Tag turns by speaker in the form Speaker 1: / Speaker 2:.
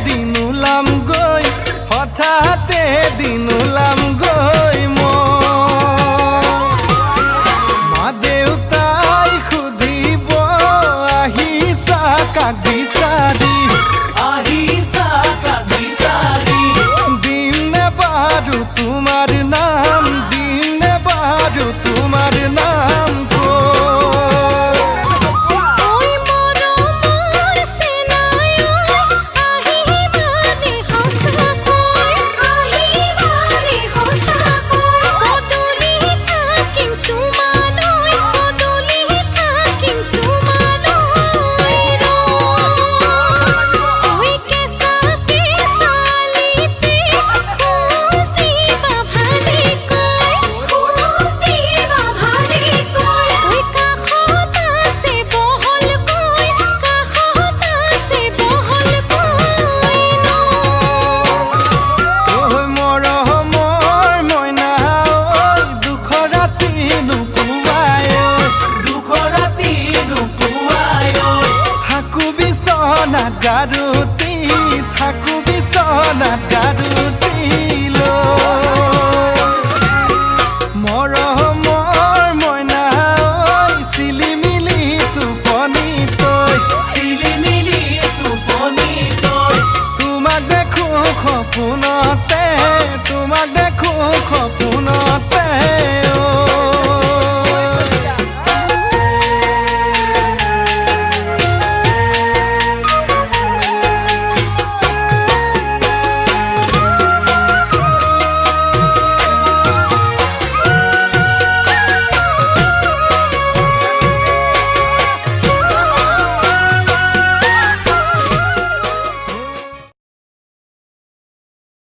Speaker 1: দিন ওলাম গৈ হঠাতে দিন ওলাম গৈ মা দেউতাই সুধিব আহিছা কাক বিচাৰি দিম নে বাৰু তোমাৰ নাম দিম নে বাৰু তোমাৰ নাম গাৰুতি থাকো বিচনাত গাৰুতি মৰমৰ মইনা চিলিমিলি টোপনি তই তোমাক দেখো সপোনতে